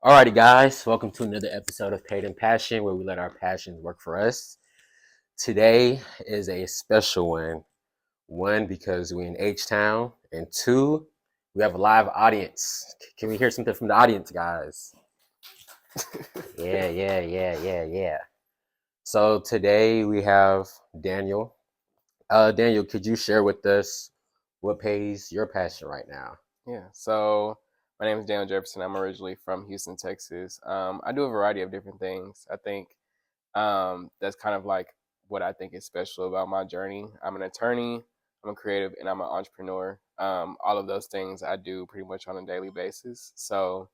Alrighty, guys, welcome to another episode of Paid and Passion, where we let our passions work for us. Today is a special one. One, because we're in H-Town, and two, we have a live audience. Can we hear something from the audience, guys? Yeah. So today we have Daniel. Daniel, could you share with us what pays your passion right now? Yeah, so my name is Daniel Jefferson. I'm originally from Houston, Texas. I do a variety of different things. I think that's kind of like what I think is special about my journey. I'm an attorney, I'm a creative, and I'm an entrepreneur. All of those things I do pretty much on a daily basis. So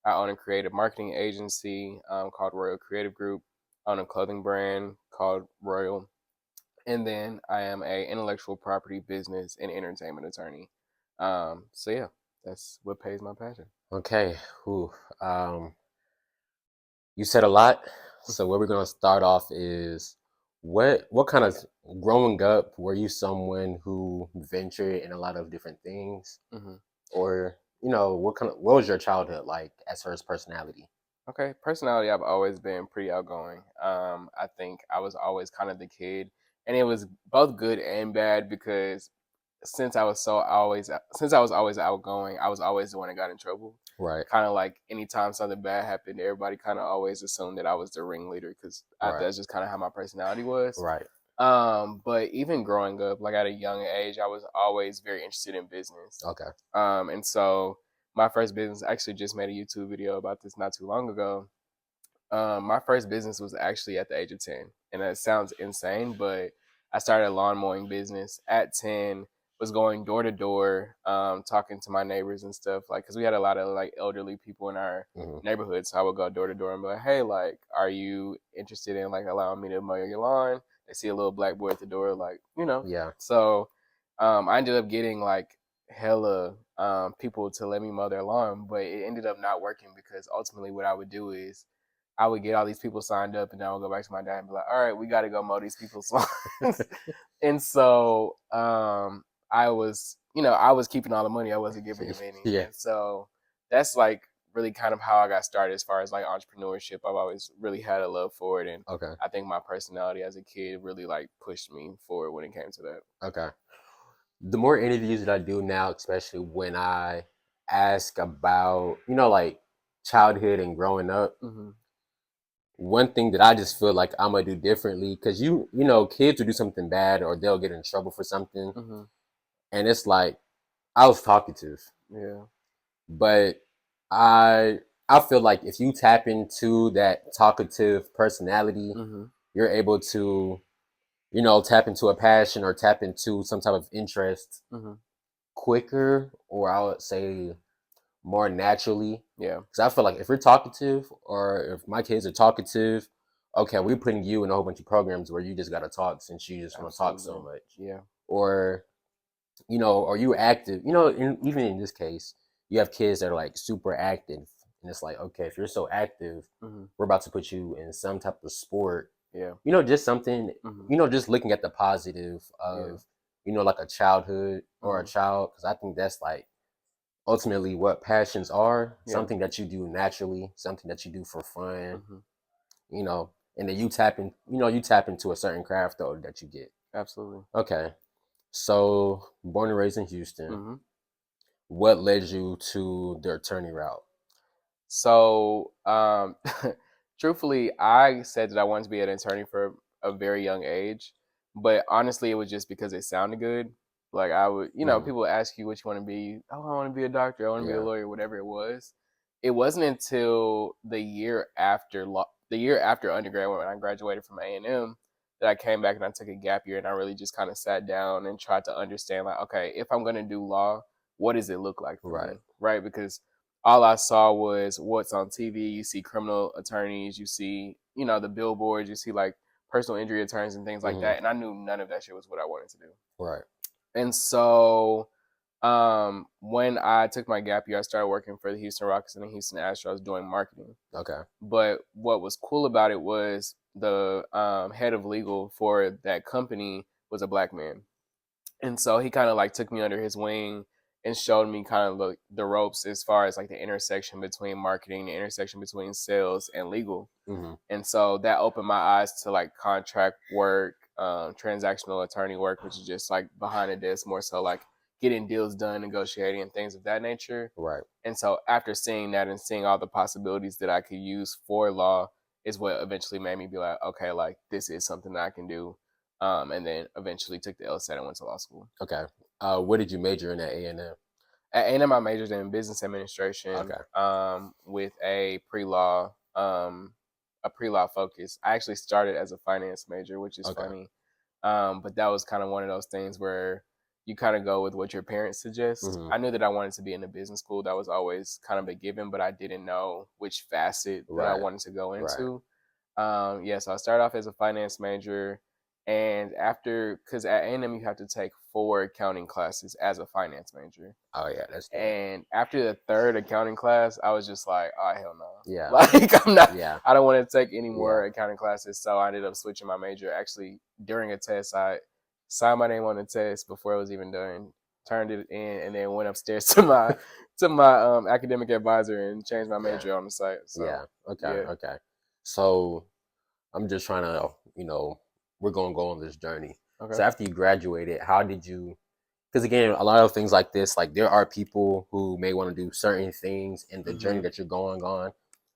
I own a creative marketing agency called Royal Creative Group. I own a clothing brand called Royal. And then I am a intellectual property business and entertainment attorney. So yeah, that's what pays my passion. Okay, whew. Um, you said a lot. So where we're gonna start off is what kind of growing up were you someone who ventured in a lot of different things, hmm or what was your childhood like as far as personality? Okay, personality, I've always been pretty outgoing. I think I was always kind of the kid, and it was both good and bad because since I was always outgoing, I was always the one that got in trouble. Right, Kind of like anytime something bad happened, everybody kind of always assumed that I was the ringleader because right, that's just kind of how my personality was. right. But even growing up, like at a young age, I was always very interested in business. Okay, And so my first business, I actually just made a YouTube video about this not too long ago. My first business was actually at the age of 10. And that sounds insane, but I started a lawn mowing business at 10, was going door to door, talking to my neighbors and stuff. Like, cause we had a lot of like elderly people in our hmm, neighborhood. So I would go door to door and be like, hey, like, are you interested in like allowing me to mow your lawn? They see a little black boy at the door, like, yeah, So I ended up getting like hella people to let me mow their lawn, but it ended up not working because ultimately what I would do is I would get all these people signed up, and then I would go back to my dad and be like, "All right, we got to go mow these people's lawns." And so I was keeping all the money. I wasn't giving them any, yeah. and so that's like really kind of how I got started as far as like entrepreneurship. I've always really had a love for it, and Okay, I think my personality as a kid really like pushed me forward when it came to that. okay. The more interviews that I do now, especially when I ask about like childhood and growing up, hmm one thing that I just feel like I'm gonna do differently, because you know kids will do something bad or they'll get in trouble for something, hmm and it's like I was talkative, Yeah. but I feel like if you tap into that talkative personality, hmm you're able to tap into a passion or tap into some type of interest hmm quicker, or I would say more naturally. Yeah. Because I feel like if you're talkative, or if my kids are talkative, okay, we're putting you in a whole bunch of programs where you just gotta talk since you just want to talk so Absolutely. much. Yeah. Or or you active. Even in this case, you have kids that are like super active, and it's like, okay, if you're so active, hmm we're about to put you in some type of sport. Yeah. Just something. hmm Just looking at the positive Yeah. of like a childhood or a hmm child, because I think that's like ultimately what passions are, Yeah. something that you do naturally, something that you do for fun, hmm you know and then you tap into a certain craft though that you get. Absolutely. Okay, so born and raised in Houston, hmm what led you to the attorney route? So, truthfully, I said that I wanted to be an attorney for a very young age, but honestly, it was just because it sounded good. Like I would, Hmm, people ask you what you want to be. Oh, I want to be a doctor. I want to be a yeah, lawyer. Whatever it was. It wasn't until the year after undergrad when I graduated from A&M that I came back and I took a gap year and I really just kind of sat down and tried to understand like, okay, if I'm gonna do law, what does it look like for right, me, right? Because all I saw was what's on TV. You see criminal attorneys, you see, the billboards, you see like personal injury attorneys and things like hmm, that. And I knew none of that shit was what I wanted to do. right, And so when I took my gap year, I started working for the Houston Rockets and the Houston Astros doing marketing. okay, But what was cool about it was the head of legal for that company was a black man. And so he kind of like took me under his wing and showed me kind of the ropes as far as like the intersection between marketing, the intersection between sales and legal. Mm-hmm. And so that opened my eyes to like contract work, transactional attorney work, which is just like behind the desk, more so like getting deals done, negotiating, and things of that nature. Right. And so after seeing that and seeing all the possibilities that I could use for law is what eventually made me be like, okay, like this is something that I can do. And then eventually took the LSAT and went to law school. Okay. What did you major in at A&M? At A&M, I majored in business administration. Okay. With a pre-law focus. I actually started as a finance major, which is Okay. funny. But that was kind of one of those things where you kind of go with what your parents suggest. Mm-hmm. I knew that I wanted to be in a business school. That was always kind of a given, but I didn't know which facet that I Right. wanted to go Right. into. So I started off as a finance major, and because at A&M you have to take 4 accounting classes as a finance major. Oh yeah, that's dope. And after the 3rd accounting class, I was just like, oh hell no. Yeah. Like I'm not. Yeah. I don't want to take any more Yeah. accounting classes. So I ended up switching my major. Actually, during a test, I signed my name on the test before it was even done. Turned it in, and then went upstairs to my academic advisor and changed my major Yeah. on the site. So Yeah. Okay. yeah. Okay. So I'm just trying to, we're gonna go on this journey. Okay. So after you graduated, how did you? Because again, a lot of things like this, like there are people who may want to do certain things in the journey that you're going on,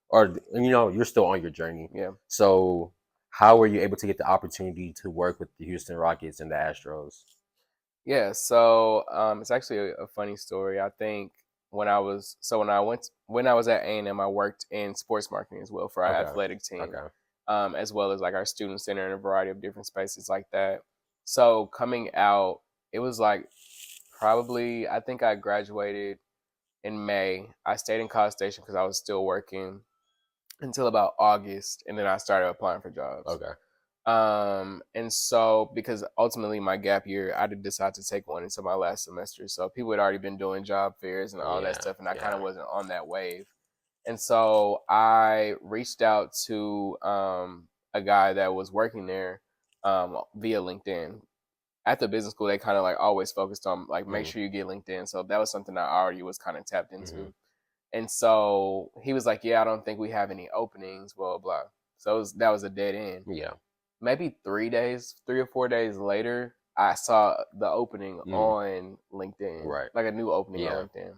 or you're still on your journey. Yeah. So how were you able to get the opportunity to work with the Houston Rockets and the Astros? Yeah, so it's actually a funny story. I think when I was at A&M, I worked in sports marketing as well for our Okay. athletic team, Okay. as well as like our student center and a variety of different spaces like that. So coming out, it was like probably I think I graduated in May. I stayed in College Station because I was still working until about August, and then I started applying for jobs. Okay. And so because ultimately my gap year, I did decide to take one until my last semester. So people had already been doing job fairs and all that stuff, and I kind of wasn't on that wave. And so I reached out to a guy that was working there via LinkedIn. At the business school, they kind of like always focused on like make sure you get LinkedIn. So that was something I already was kind of tapped into. And so he was like, "Yeah, I don't think we have any openings." Blah blah. So that was a dead end. Yeah. Maybe 3 or 4 days later, I saw the opening on LinkedIn, Right. like a new opening on LinkedIn.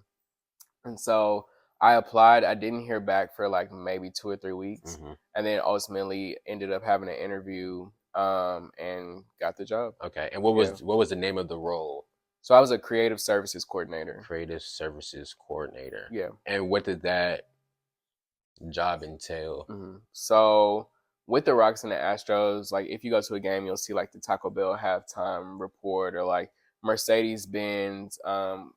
And so I applied. I didn't hear back for like maybe 2 or 3 weeks, and then ultimately ended up having an interview and got the job. Okay. And what was the name of the role? So I was a creative services coordinator. Creative services coordinator. Yeah. And what did that job entail? So with the Rockets and the Astros, like if you go to a game, you'll see like the Taco Bell halftime report or like Mercedes Benz,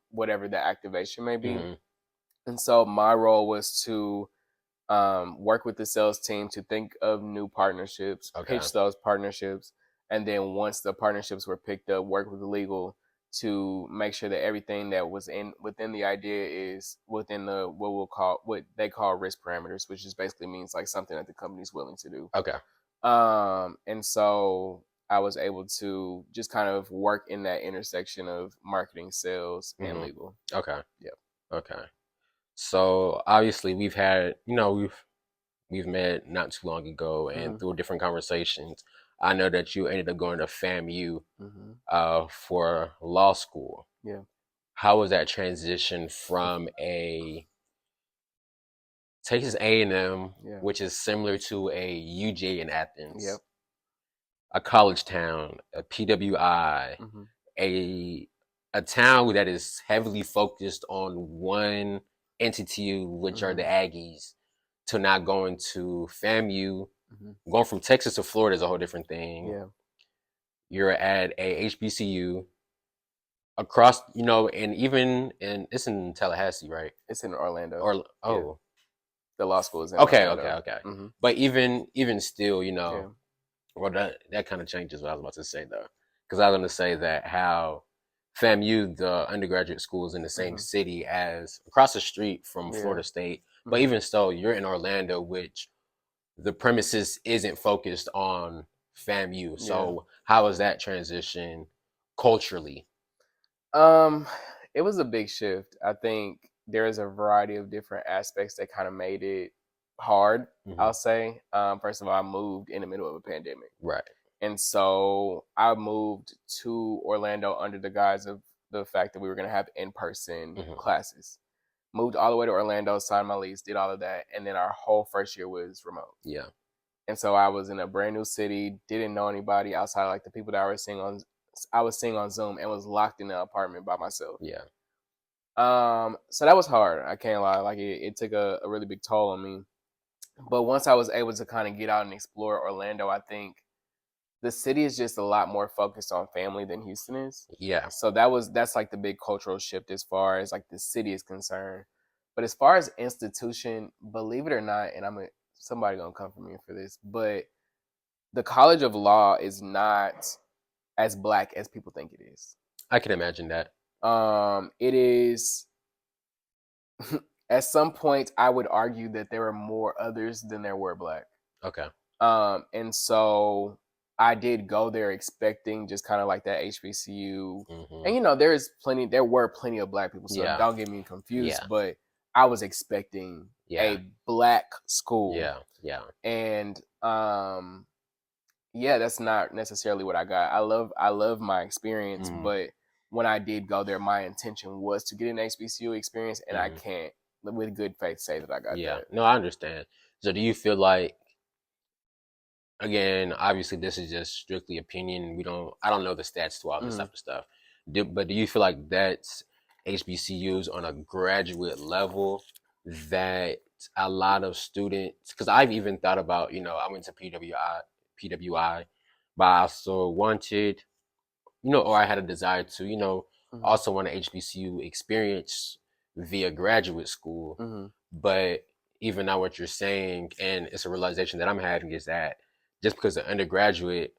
whatever the activation may be. And so my role was to work with the sales team to think of new partnerships, pitch those partnerships, and then once the partnerships were picked up, work with the legal to make sure that everything that was within the idea is within the what they call risk parameters, which just basically means like something that the company's willing to do. Okay. And so I was able to just kind of work in that intersection of marketing, sales, and legal. Okay. Yep. Okay. So obviously we've had, we've met not too long ago, and through different conversations, I know that you ended up going to FAMU for law school. Yeah. How was that transition from a Texas A&M, which is similar to a UJ in Athens, a college town, a PWI, a town that is heavily focused on one entity, which are the Aggies, to not going to FAMU. Going from Texas to Florida is a whole different thing. Yeah. You're at a HBCU across, and even it's in Tallahassee, right? It's in Orlando. Yeah. The law school is in Orlando. Okay. But even still, well, that kind of changes what I was about to say, though. Because I was going to say that how FAMU, the undergraduate school, is in the same city as across the street from Florida State. But even so, you're in Orlando, which the premises isn't focused on FAMU. So how is that transition culturally? It was a big shift. I think there is a variety of different aspects that kind of made it hard. I'll say. First of all, I moved in the middle of a pandemic, Right. and so I moved to Orlando under the guise of the fact that we were going to have in-person classes. Moved all the way to Orlando, signed my lease, did all of that, and then our whole first year was remote. Yeah. And so I was in a brand new city, didn't know anybody outside like the people that I was seeing on Zoom, and was locked in the apartment by myself. Yeah. So that was hard. I can't lie. Like it took a really big toll on me. But once I was able to kind of get out and explore Orlando, I think the city is just a lot more focused on family than Houston is. Yeah. So that's like the big cultural shift as far as like the city is concerned. But as far as institution, believe it or not, and somebody gonna come for me for this, but the College of Law is not as black as people think it is. I can imagine that. It is. At some point, I would argue that there were more others than there were black. Okay. And so I did go there expecting just kind of like that HBCU, and there were plenty of black people, so don't get me confused. But I was expecting a black school. Yeah. And that's not necessarily what I got. I love my experience, but when I did go there, my intention was to get an HBCU experience, and I can't, with good faith, say that I got that. No, I understand. So do you feel like, again, obviously this is just strictly opinion. I don't know the stats to all this type of stuff. But do you feel like that's HBCUs on a graduate level that a lot of students, because I've even thought about, I went to PWI, but I also wanted, or I had a desire to, also want an HBCU experience via graduate school. But even now what you're saying, and it's a realization that I'm having, is that just because the undergraduate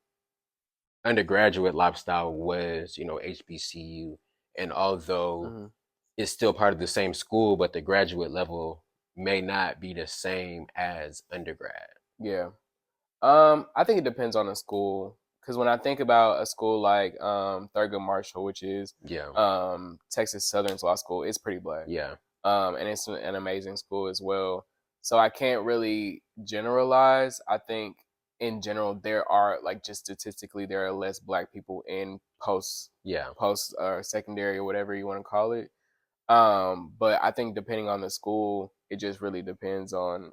lifestyle was, HBCU, and although it's still part of the same school, but the graduate level may not be the same as undergrad. Yeah. I think it depends on the school. Because when I think about a school like Thurgood Marshall, which is Texas Southern's law school, it's pretty black. Yeah. And it's an amazing school as well. So I can't really generalize. I think in general there are, like, just statistically, there are less black people in post or secondary or whatever you want to call it. But I think depending on the school, it just really depends on,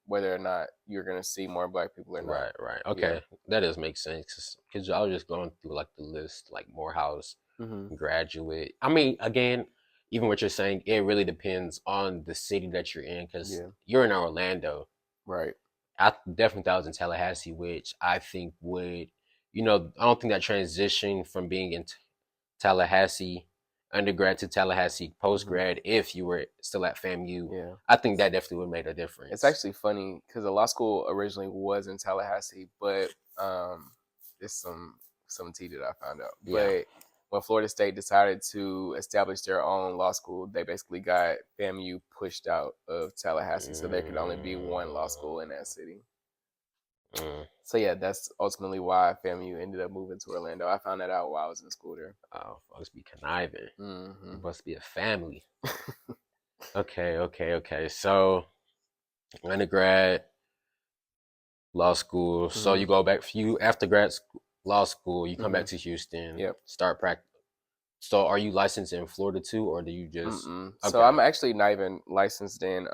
whether or not you're going to see more black people or not. Right. Okay. That does make sense. Because I was just going through, like, the list, like Morehouse, graduate. I mean, again, even what you're saying, it really depends on the city that you're in, because you're in Orlando. Right. I definitely thought I was in Tallahassee, which I think would, I don't think that transition from being in Tallahassee undergrad to Tallahassee postgrad, if you were still at FAMU, I think that definitely would have made a difference. It's actually funny because the law school originally was in Tallahassee, but it's some tea that I found out. But when Florida State decided to establish their own law school, they basically got FAMU pushed out of Tallahassee, so there could only be one law school in that city. So that's ultimately why FAMU ended up moving to Orlando. I found that out while I was in school there. Oh, folks be conniving. It must be a family. Okay. So, undergrad, law school. So you go back. After law school, you come back to Houston. Start practice. So, are you licensed in Florida too, or do you just? Okay. So I'm actually not even licensed in.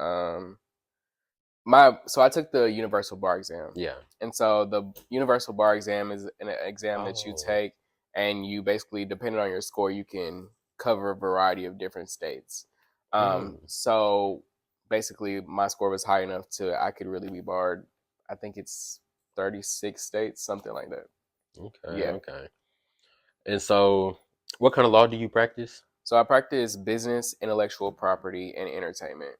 So I took the universal bar exam. Yeah. And so the universal bar exam is an exam that you take, and you basically, depending on your score, you can cover a variety of different states. So basically, my score was high enough I could really be barred. I think it's 36 states, something like that. Okay. And so, what kind of law do you practice? So I practice business, intellectual property, and entertainment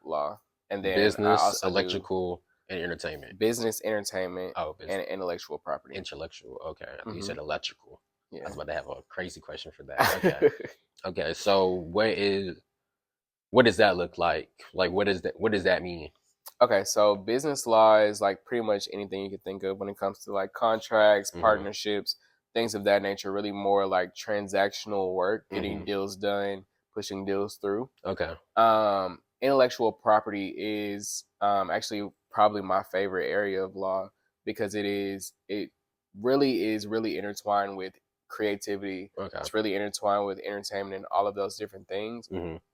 law. And then business, electrical, and entertainment. Business, entertainment, and intellectual property. Intellectual, okay. I think you said electrical. I was about to have a crazy question for that. Okay. Okay, so what does that look like? Like, what does that mean? Okay, so business law is like pretty much anything you can think of when it comes to like contracts, partnerships, things of that nature. Really more like transactional work, getting deals done, pushing deals through. Okay. Intellectual property is actually probably my favorite area of law because it really is really intertwined with creativity. Okay. It's really intertwined with entertainment and all of those different things.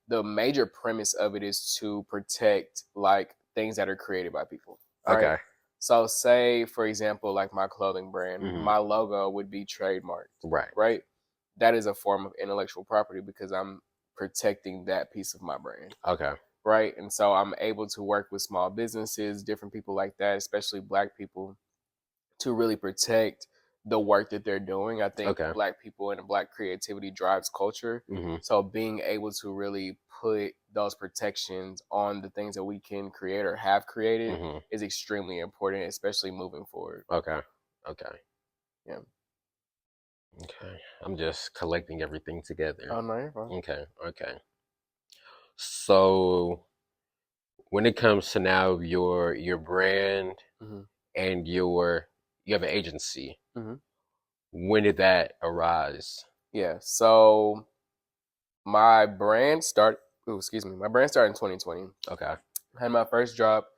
The major premise of it is to protect like things that are created by people. Right. Okay. So say for example, like my clothing brand, Mhm. my logo would be trademarked. Right. Right. That is a form of intellectual property because I'm protecting that piece of my brand. Okay. Right. And so I'm able to work with small businesses, different people like that, especially Black people, to really protect the work that they're doing. I think Okay. Black people and Black creativity drives culture. Mhm. So being able to really put those protections on the things that we can create or have created Mhm. is extremely important, especially moving forward. Okay. Okay. Yeah. Okay. I'm just collecting everything together. Oh no, you're fine. Okay. Okay. So when it comes to now your brand Mm-hmm. and you have an agency, Mm-hmm. when did that arise? Yeah. So my brand started. Oh, excuse me. My brand started in 2020. Okay. I had my first drop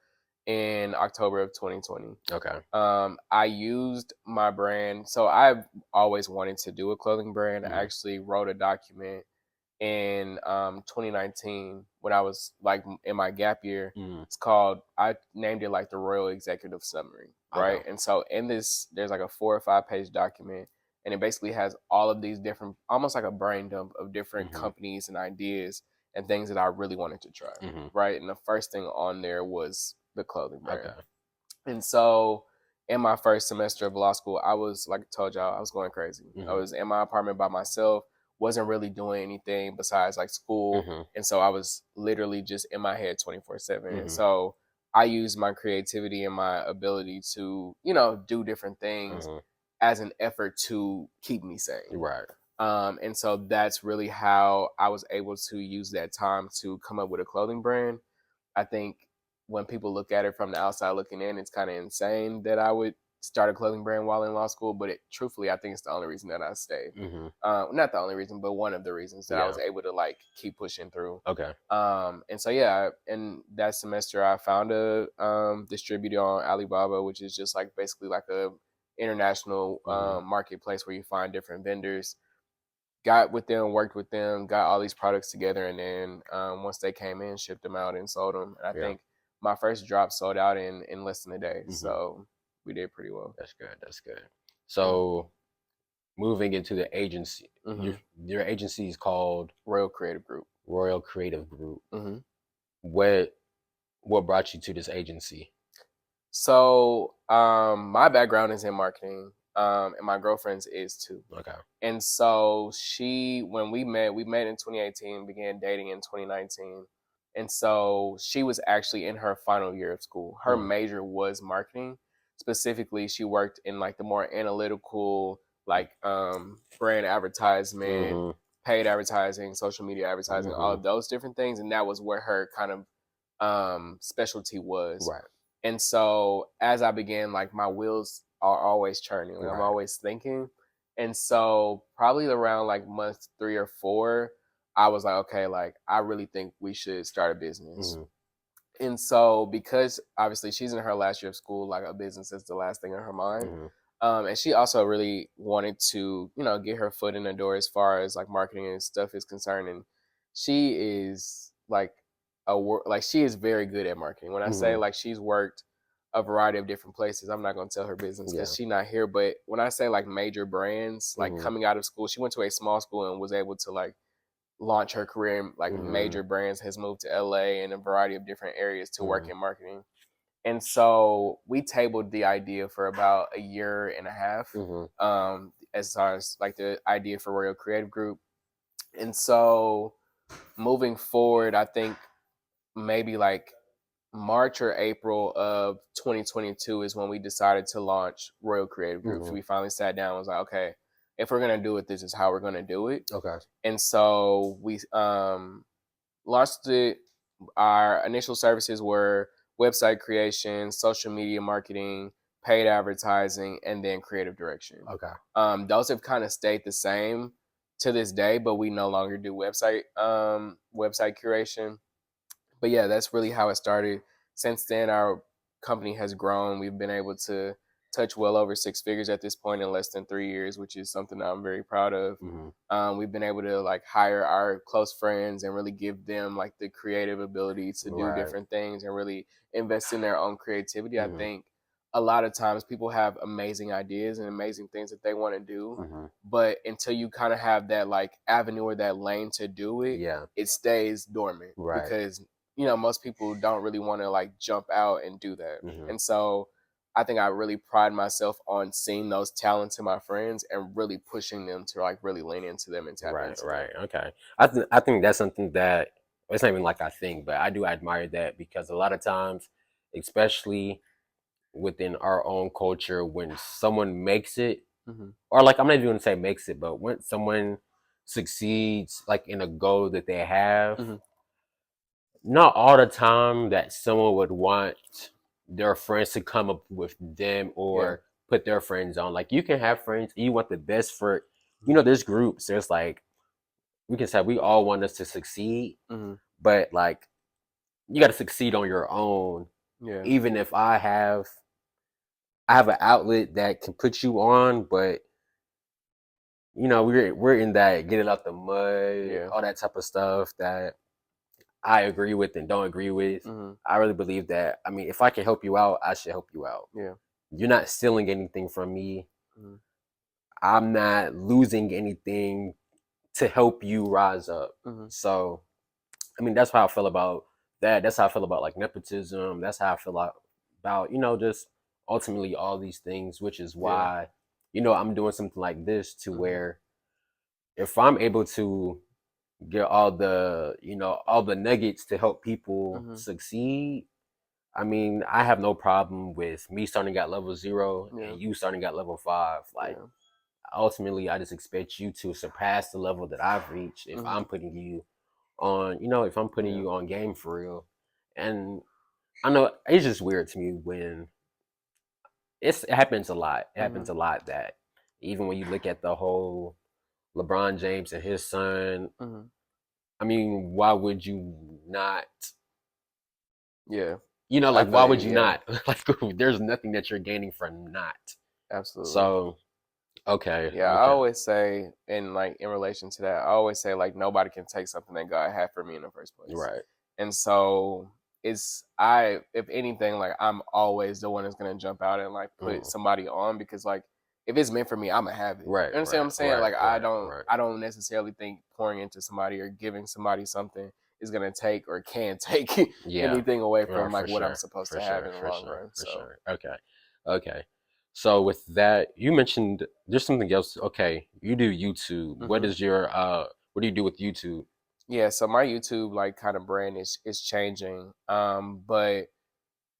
in October of 2020. Okay. I used my brand. So I've always wanted to do a clothing brand. I actually wrote a document in 2019 when I was like in my gap year. It's called, I named it like the Royal Executive Summary, right? Okay. And so in this, there's like a 4 or 5 page document, and it basically has all of these different, almost like a brain dump of different companies and ideas and things that I really wanted to try, right? And the first thing on there was the clothing brand. Okay. And so in my first semester of law school, I was, like I told y'all, I was going crazy. I was in my apartment by myself, wasn't really doing anything besides like school. And so I was literally just in my head 24/7. And so I used my creativity and my ability to, do different things as an effort to keep me sane. Right. And so that's really how I was able to use that time to come up with a clothing brand. I think when people look at it from the outside looking in, it's kind of insane that I would start a clothing brand while in law school. But truthfully, I think it's the only reason that I stayed. Not the only reason, but one of the reasons that I was able to like keep pushing through. Okay. And so yeah, in that semester, I found a distributor on Alibaba, which is just like basically like a international marketplace where you find different vendors. Got with them, worked with them, got all these products together, and then once they came in, shipped them out and sold them. And I think my first drop sold out in less than a day, so we did pretty well. That's good. That's good. So moving into the agency, your agency is called Royal Creative Group. Royal Creative Group. What brought you to this agency? So my background is in marketing, and my girlfriend's is too. Okay. And so when we met in 2018, began dating in 2019. And so she was actually in her final year of school. Her major was marketing. Specifically, she worked in like the more analytical, like brand advertisement, paid advertising, social media advertising, all of those different things. And that was where her kind of specialty was. Right. And so as I began, like my wheels are always churning. Like, I'm always thinking. And so probably around like month 3 or 4, I was like, okay, like I really think we should start a business. And so because obviously she's in her last year of school, like a business is the last thing in her mind. And she also really wanted to, get her foot in the door as far as like marketing and stuff is concerned. And she is like she is very good at marketing. When I say like she's worked a variety of different places, I'm not going to tell her business because she's not here. But when I say like major brands, like coming out of school, she went to a small school and was able to like launch her career in like major brands, has moved to LA and a variety of different areas to work in marketing. And so we tabled the idea for about a year and a half, as far as like the idea for Royal Creative Group. And so moving forward, I think maybe like March or April of 2022 is when we decided to launch Royal Creative Group. So we finally sat down and was like, okay, if we're going to do it, this is how we're going to do it. Okay. And so we launched it. Our initial services were website creation, social media marketing, paid advertising, and then creative direction. Okay. Those have kind of stayed the same to this day, but we no longer do website curation. But yeah, that's really how it started. Since then, our company has grown. We've been able to touch well over six figures at this point in less than 3 years, which is something that I'm very proud of. We've been able to like hire our close friends and really give them like the creative ability to do different things and really invest in their own creativity. I think a lot of times people have amazing ideas and amazing things that they want to do, but until you kind of have that like avenue or that lane to do it, it stays dormant because most people don't really want to like jump out and do that. And so I think I really pride myself on seeing those talents in my friends and really pushing them to like really lean into them and tap into Right. them. Okay. I think that's something that it's not even like I think, but I do admire that because a lot of times, especially within our own culture, when someone makes it, or like I'm not even gonna say makes it, but when someone succeeds like in a goal that they have, not all the time that someone would want their friends to come up with them or put their friends on. Like you can have friends, you want the best for, there's groups. There's like we can say we all want us to succeed, but like you got to succeed on your own. Even if I have an outlet that can put you on, but we're in that get it out the mud, all that type of stuff that I agree with and don't agree with. I really believe that. I mean, if I can help you out, I should help you out. You're not stealing anything from me. I'm not losing anything to help you rise up. So, I mean, that's how I feel about that. That's how I feel about like nepotism. That's how I feel about just ultimately all these things, which is why, I'm doing something like this to where if I'm able to get all the nuggets to help people succeed. I mean, I have no problem with me starting at level 0 and you starting at level 5. Like ultimately I just expect you to surpass the level that I've reached if I'm putting you on, if I'm putting you on game for real. And I know it's just weird to me when it happens a lot. It happens a lot that even when you look at the whole LeBron James and his son, I mean, why would you not? Like why would you not? Like there's nothing that you're gaining from not. Absolutely. So, okay. I always say in relation to that, I always say like nobody can take something that God had for me in the first place. Right. And so if anything, like I'm always the one that's gonna jump out and like put somebody on because like if it's meant for me, I'm gonna have it. Right. You understand what I'm saying? Right, Like I don't necessarily think pouring into somebody or giving somebody something is gonna take or can take anything away from like what I'm supposed to have in the long run. So Okay. So with that, you mentioned there's something else. Okay, you do YouTube. What is your what do you do with YouTube? Yeah, so my YouTube like kind of brand is changing. But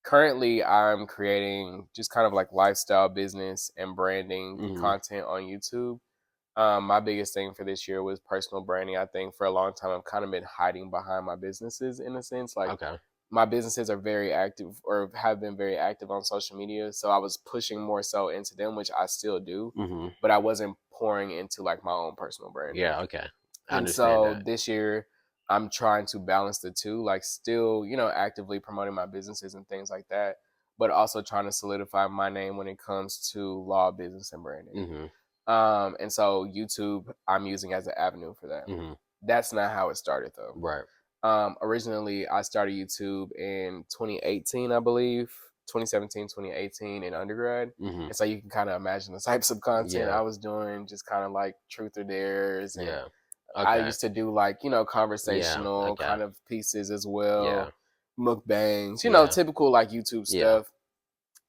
currently I'm creating just kind of like lifestyle business and branding content on YouTube. My biggest thing for this year was personal branding. I think for a long time I've kind of been hiding behind my businesses in a sense. Like my businesses are very active or have been very active on social media. So I was pushing more so into them, which I still do, but I wasn't pouring into like my own personal branding. Yeah, okay. I And understand so that. this year I'm trying to balance the two, like still, actively promoting my businesses and things like that, but also trying to solidify my name when it comes to law, business, and branding. And so YouTube I'm using as an avenue for that. That's not how it started though. Right. Originally I started YouTube in 2018, I believe, 2017, 2018 in undergrad. And so you can kind of imagine the types of content I was doing, just kind of like truth or dares. And I used to do like, conversational kind of pieces as well, mukbangs, typical like YouTube stuff.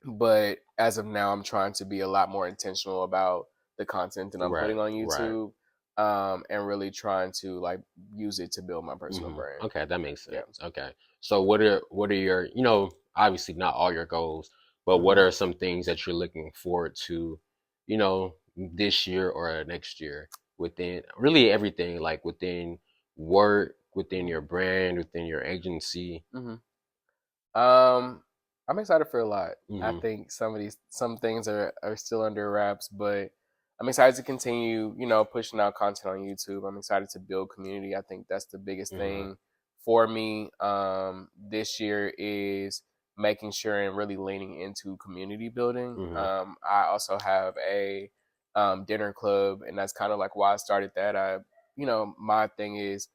But as of now, I'm trying to be a lot more intentional about the content that I'm putting on YouTube, and really trying to like use it to build my personal brand. Okay, that makes sense. Okay, so what are your obviously not all your goals, but what are some things that you're looking forward to, this year or next year within really everything, like within work, within your brand, within your agency? Um, I'm excited for a lot. I Mm-hmm. think some things are still under wraps, but I'm excited to continue, pushing out content on YouTube. I'm excited to build community. I think that's the biggest Mm-hmm. thing for me this year is making sure and really leaning into community building. Mm-hmm. I also have a dinner club, and that's kind of like why I started that. My thing is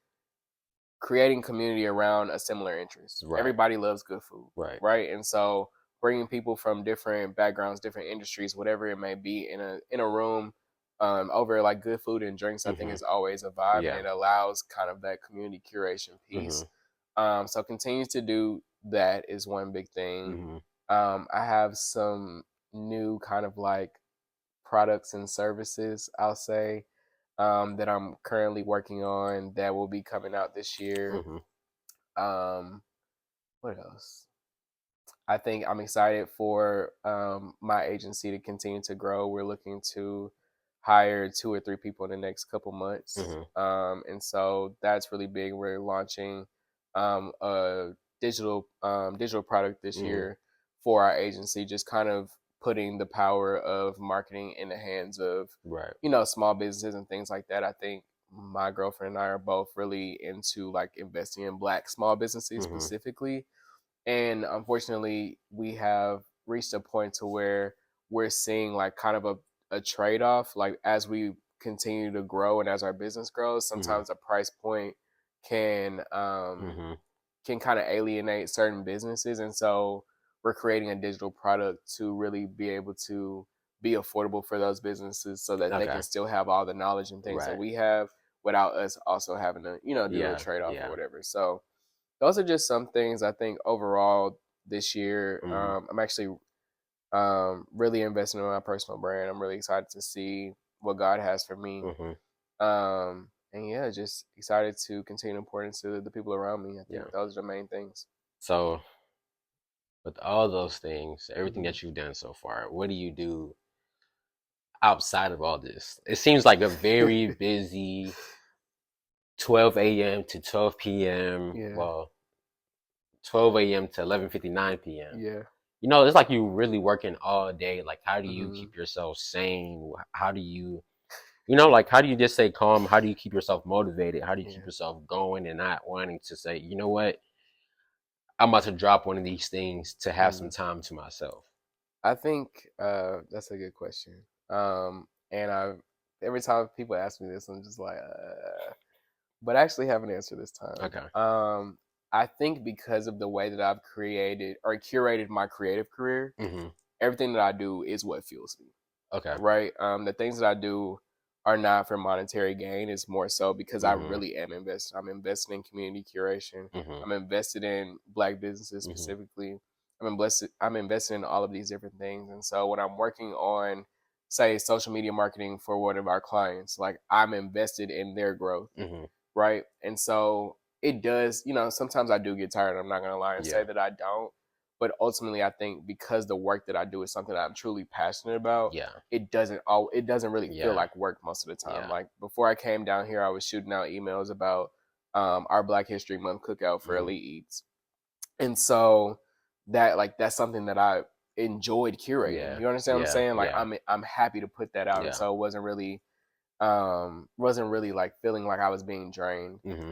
creating community around a similar interest. Right. Everybody loves good food, Right. right? And so bringing people from different backgrounds, different industries, whatever it may be, in a room over like good food and drinks, I think Mm-hmm. is always a vibe, and Yeah. it allows kind of that community curation Mm-hmm. piece. So continue to do that is one big thing. Mm-hmm. I have some new kind of like products and services, I'll say, that I'm currently working on that will be coming out this year. Mm-hmm. Um, what else? I think I'm excited for my agency to continue to grow. We're looking to hire 2 or 3 people in the next couple months, Mm-hmm. and so that's really big. We're launching a digital product this Mm-hmm. year for our agency, just kind of putting the power of marketing in the hands of Right. small businesses and things like that. I think my girlfriend and I are both really into like investing in Black small businesses Mm-hmm. specifically, and unfortunately we have reached a point to where we're seeing like kind of a trade-off, like as we continue to grow and as our business grows, Mm-hmm. sometimes a price point can Mm-hmm. can kind of alienate certain businesses, and so we're creating a digital product to really be able to be affordable for those businesses so that they Okay. can still have all the knowledge and things that Right. we have without us also having to do a Yeah. trade-off or Yeah. whatever. So those are just some things I think overall this year. Mm-hmm. I'm actually really investing in my personal brand. I'm really excited to see what God has for me. Mm-hmm. And yeah, just excited to continue to pour into the people around me. I Yeah. think those are the main things. So with all those things, everything Hmm. that you've done so far, what do you do outside of all this? It seems like a very busy 12 a.m. to 12 p.m. Yeah, Well, 12 a.m. to 11:59 p.m. yeah. It's like you really working all day. Like, how do you Hmm. keep yourself sane? How do you, like, how do you just stay calm? How do you keep yourself motivated? How do you keep Yeah. yourself going and not wanting to say, you know what, I'm about to drop one of these things to have some Hmm. time to myself? I think that's a good question. And every time people ask me this, I'm just like, but I actually have an answer this time. Okay. I think because of the way that I've created or curated my creative career, Mm-hmm. everything that I do is what fuels me, Okay. right? The things that I do are not for monetary gain. It's more so because I Mm-hmm. really am invested. I'm invested in community curation. Mm-hmm. I'm invested in Black businesses Mm-hmm. specifically. I'm invested in all of these different things. And so when I'm working on, say, social media marketing for one of our clients, like I'm invested in their growth, Mm-hmm. right? And so it does, sometimes I do get tired. I'm not going to lie and say Yeah. that I don't. But ultimately, I think because the work that I do is something that I'm truly passionate about, Yeah. it doesn't really feel Yeah. like work most of the time. Yeah. Like before I came down here, I was shooting out emails about our Black History Month cookout for Mm-hmm. Elite Eats, and so that's something that I enjoyed curating. Yeah. You understand what I'm Yeah. saying? Like Yeah. I'm happy to put that out, and Yeah. so it wasn't really like feeling like I was being drained. Mm-hmm.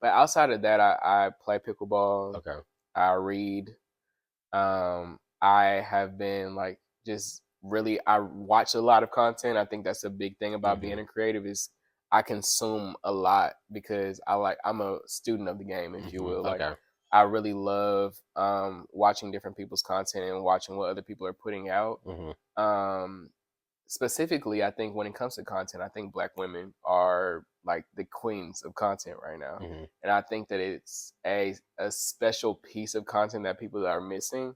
But outside of that, I play pickleball. Okay. I read. I have been like just really I watch a lot of content. I think that's a big thing about Mm-hmm. being a creative is I consume a lot because I'm a student of the game, if you Mm-hmm. will. Like Okay. I really love watching different people's content and watching what other people are putting out. Mm-hmm. Um, Specifically, I think when it comes to content, I think Black women are like the queens of content right now, Mm-hmm. and I think that it's a special piece of content that people are missing.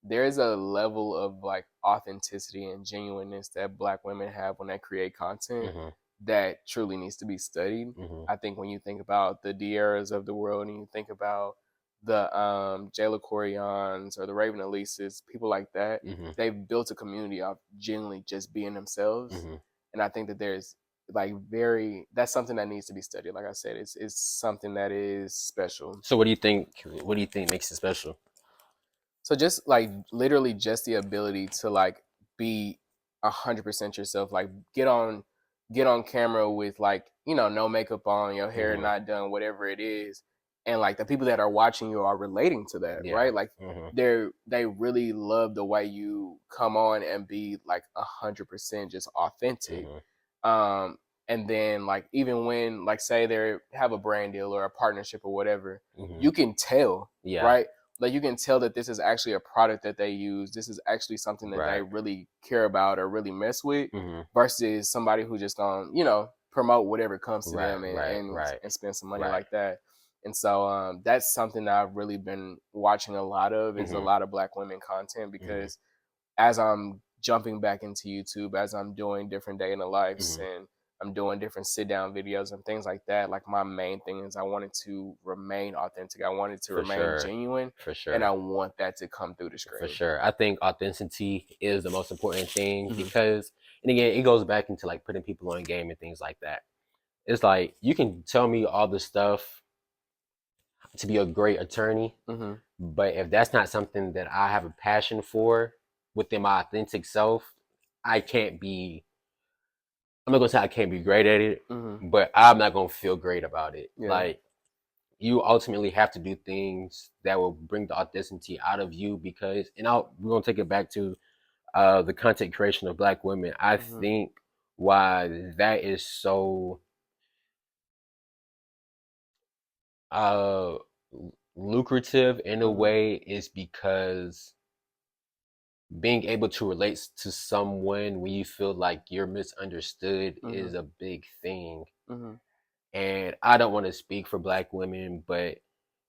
There is a level of like authenticity and genuineness that Black women have when they create content Mm-hmm. that truly needs to be studied. Mm-hmm. I think when you think about the Dieras of the world and you think about the Jayla Corians or the Raven Elises, people like that, Mm-hmm. they've built a community of genuinely just being themselves. Mm-hmm. And I think that there's like that's something that needs to be studied. Like I said, it's something that is special. So what do you think? What do you think makes it special? So just like literally just the ability to like be 100% yourself, like get on camera with like, you know, no makeup on, your hair Mm-hmm. not done, whatever it is. And like the people that are watching you are relating to that, Yeah. right? Like Mm-hmm. they really love the way you come on and be like 100% just authentic. Mm-hmm. Um, and then like even when like say they have a brand deal or a partnership or whatever, Mm-hmm. you can tell, Yeah. right? Like you can tell that this is actually a product that they use. This is actually something that they Right. really care about or really mess with, Mm-hmm. versus somebody who just you know, promote whatever comes to Right. them Right. Right. and spend some money Right. like that. And so that's something that I've really been watching a lot of, is a Mm-hmm. lot of Black women content, Mm-hmm. because as I'm jumping back into YouTube, as I'm doing different day in the lives, Mm-hmm. and I'm doing different sit down videos and things like that, like my main thing is I wanted to remain authentic. I wanted to For remain sure. genuine, For and sure. I want that to come through the For screen. sure. I think authenticity is the most important thing Mm-hmm. because, and again, it goes back into like putting people on game and things like that. It's like you can tell me all the stuff to be a great attorney, Mm-hmm. but if that's not something that I have a passion for within my authentic self, I can't be. I'm not gonna say I can't be great at it, Mm-hmm. but I'm not gonna feel great about it. Yeah. Like you ultimately have to do things that will bring the authenticity out of you because, and we're gonna take it back to the content creation of Black women. I Mm-hmm. think why that is so uh lucrative in a Mm-hmm. way is because being able to relate to someone when you feel like you're misunderstood Mm-hmm. is a big thing. Mm-hmm. And I don't want to speak for Black women, but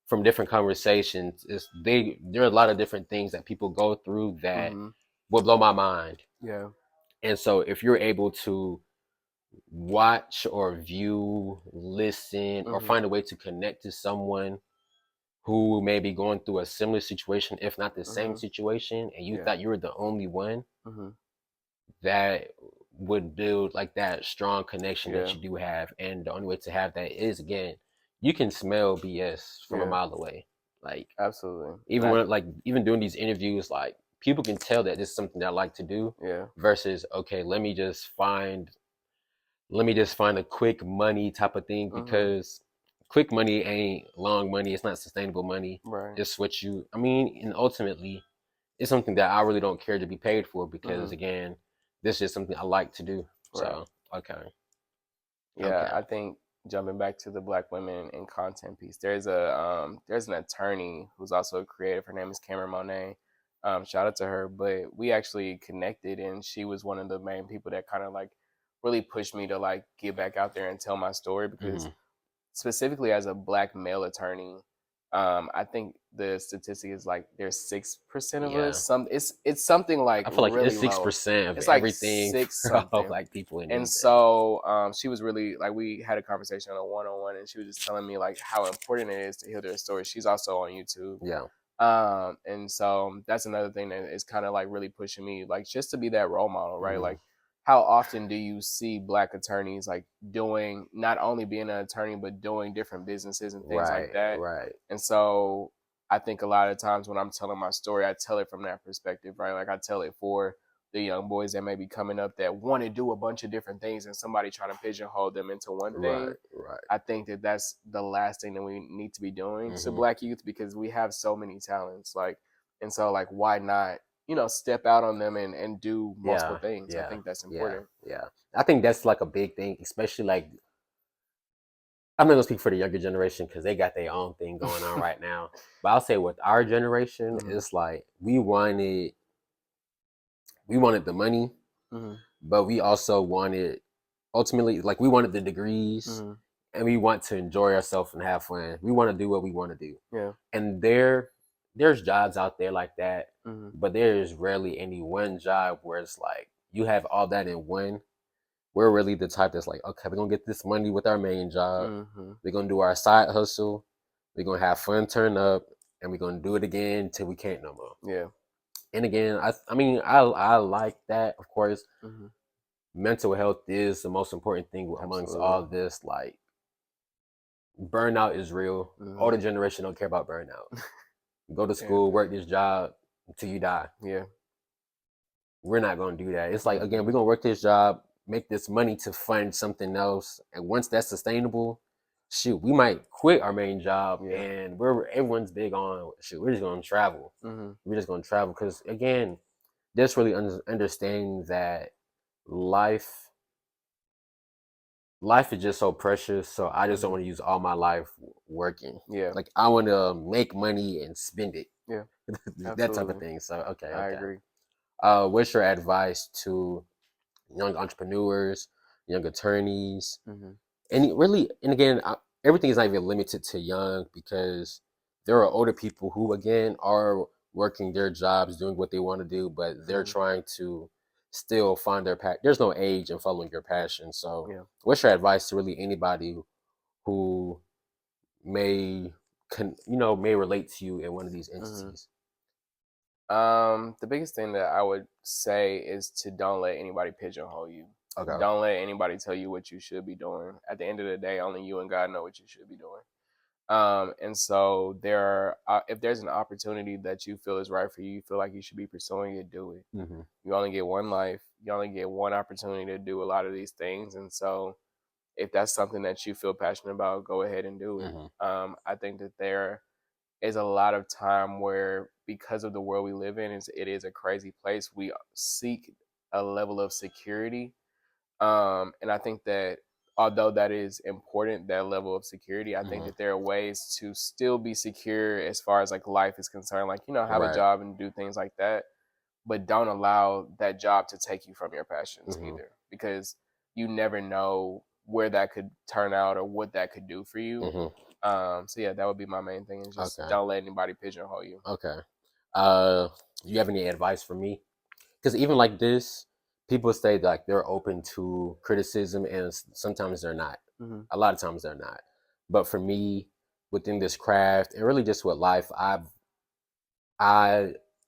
from different conversations, there are a lot of different things that people go through that Mm-hmm. will blow my mind. Yeah. And so if you're able to watch or view, listen, or Mm-hmm. find a way to connect to someone who may be going through a similar situation, if not the same Mm-hmm. situation, and you Yeah. thought you were the only one, Mm-hmm. that would build like that strong connection that Yeah. you do have. And the only way to have that is, again, you can smell BS from a Yeah. mile away. Like Absolutely. And even when like even doing these interviews, like people can tell that this is something that I like to do yeah. versus okay, let me just find a quick money type of thing Mm-hmm. because quick money ain't long money. It's not sustainable money. Right. It's what I mean, and ultimately, it's something that I really don't care to be paid for because, Mm-hmm. again, this is something I like to do. Right. So, okay. Yeah, Okay. I think jumping back to the Black women in content piece, there's an attorney who's also a creative. Her name is Cameron Monet. Shout out to her. But we actually connected, and she was one of the main people that kind of like really pushed me to like get back out there and tell my story, because Hmm. specifically as a Black male attorney, I think the statistic is like there's 6% of us. Yeah. It's something like I feel like it's really six low. percent of It's like everything six for all something. Black people in And anything. so she was really like, we had a conversation on a one-on-one, and she was just telling me like how important it is to hear their story. She's also on YouTube. Yeah. And so that's another thing that is kind of like really pushing me, like just to be that role model, right? Hmm. Like how often do you see Black attorneys like doing, not only being an attorney, but doing different businesses and things like Right. that? Right. And so I think a lot of times when I'm telling my story, I tell it from that perspective, right? Like I tell it for the young boys that may be coming up that want to do a bunch of different things, and somebody trying to pigeonhole them into one thing. Right. Right. I think that that's the last thing that we need to be doing to Hmm. Black youth, because we have so many talents. Like, and so like, why not, you know, step out on them and do multiple Yeah. things? I Yeah. think that's Yeah. important. Yeah. I think that's like a big thing, especially like I'm not gonna speak for the younger generation because they got their own thing going on right now. But I'll say with our generation, Mm-hmm. it's like we wanted the money, Mm-hmm. but we also wanted ultimately like we wanted the degrees Mm-hmm. and we want to enjoy ourselves and have fun. We want to do what we want to do. Yeah. And there's jobs out there like that, Mm-hmm. but there's rarely any one job where it's like you have all that in one. We're really the type that's like, okay, we're gonna get this money with our main job. Mm-hmm. We're gonna do our side hustle. We're gonna have fun, turn up, and we're gonna do it again until we can't no more. Yeah. And again, I mean, I like that. Of course, Mm-hmm. mental health is the most important thing amongst Absolutely. all this. Like, burnout is real. Mm-hmm. Older generation don't care about burnout. Go to Yeah. school, work this job. until you die. Yeah. We're not going to do that. It's like, again, we're going to work this job, make this money to fund something else. And once that's sustainable, shoot, we might quit our main job and everyone's big on, shoot, we're just going to travel. We're just going to travel because, again, just really understanding that life is just so precious. So I just don't want to use all my life working. Yeah. Like, I want to make money and spend it. Yeah. That type of thing. So, okay. I agree. What's your advice to young entrepreneurs, young attorneys, and again, everything is not even limited to young, because there are older people who, again, are working their jobs, doing what they want to do, but they're trying to still find their passion. There's no age in following your passion. So, what's your advice to really anybody who may relate to you in one of these entities? The biggest thing that I would say is to don't let anybody pigeonhole you. Okay. Don't let anybody tell you what you should be doing. At the end of the day, only you and God know what you should be doing. And so if there's an opportunity that you feel is right for you, you feel like you should be pursuing it, do it. You only get one life. You only get one opportunity to do a lot of these things. And so if that's something that you feel passionate about, go ahead and do it. I think that there is a lot of time where, because of the world we live in, it is a crazy place. We seek a level of security. And I think that although that is important, that level of security, I think that there are ways to still be secure as far as like life is concerned, like, have a job and do things like that, but don't allow that job to take you from your passions either, because you never know where that could turn out or what that could do for you. So yeah, that would be my main thing, is just don't let anybody pigeonhole you. Okay. Do you have any advice for me? Because even like this, people say like they're open to criticism, and sometimes they're not. A lot of times they're not. But for me, within this craft, and really just with life, I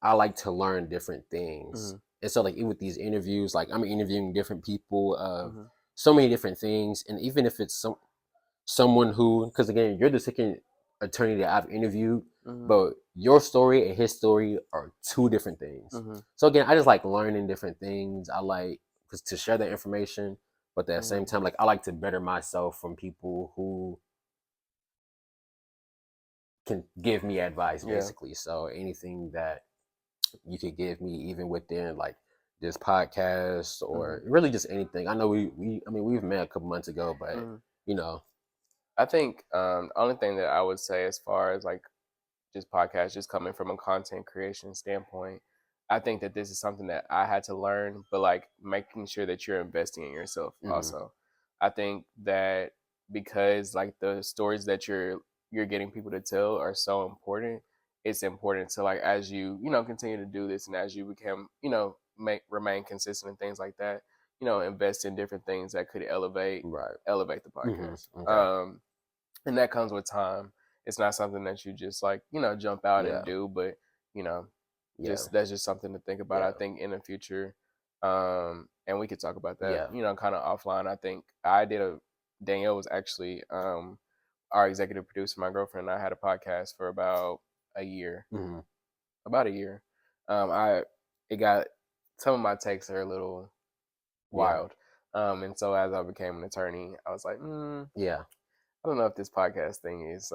like to learn different things. And so, like, even with these interviews, like, I'm interviewing different people of so many different things. And even if it's someone who, because again, you're the second attorney that I've interviewed, but your story and his story are two different things. So again, I just like learning different things. I like to share that information, but at the same time, like, I like to better myself from people who can give me advice, basically. So anything that you could give me, even within like this podcast or really just anything. I know we've met a couple months ago, but I think the only thing that I would say, as far as like just podcasts, just coming from a content creation standpoint, I think that this is something that I had to learn, but like making sure that you're investing in yourself also. I think that because like the stories that you're getting people to tell are so important, it's important to, like, as you continue to do this, and as you become remain consistent and things like that, invest in different things that could elevate the podcast. And that comes with time. It's not something that you just like, jump out and do, but that's just something to think about. I think in the future, and we could talk about that, kind of offline. I think Danielle was actually our executive producer. My girlfriend and I had a podcast for about a year. About a year. It got, some of my takes are a little wild. And so as I became an attorney, I was like, I don't know if this podcast thing is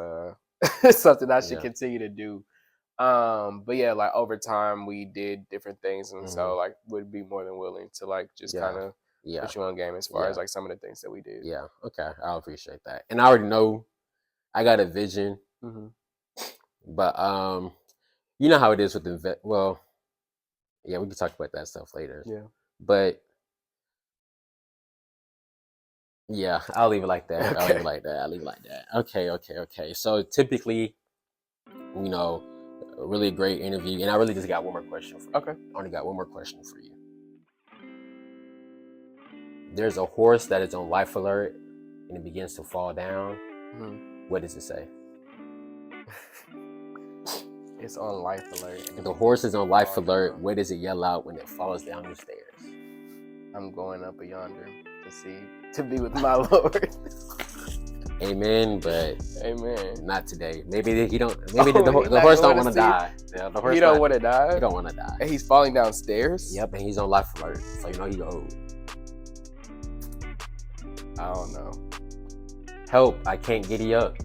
something I should continue to do. But yeah, like over time we did different things, and so like would be more than willing to like just kind of put you on game as far as like some of the things that we did. Yeah. Okay. I appreciate that. And I already know I got a vision, but you know how it is with well, yeah, we can talk about that stuff later. Yeah. But yeah, I'll leave it like that. Okay. I'll leave it like that. Okay. So typically, a really great interview, and I really just got one more question for you. Okay. I only got one more question for you. There's a horse that is on life alert, and it begins to fall down. What does it say? It's on life alert. The horse is on life alert. What does it yell out when it falls down the stairs? I'm going up yonder to be with my Lord. Amen, but Amen. not today. Maybe he don't. Maybe Oh, the he not horse going don't to want to see- die. Yeah, the horse He don't want to die. He don't want to die. And he's falling downstairs. Yep, and he's on life alert, so you know he old. I don't know. Help! I can't giddy up.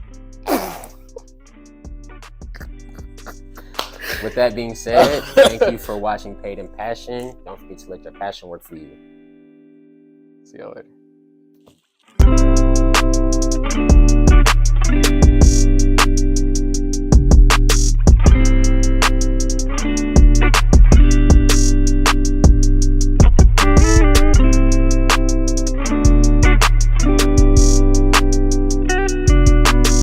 With that being said, thank you for watching Paid in Passion. Don't forget to let your passion work for you. See y'all later.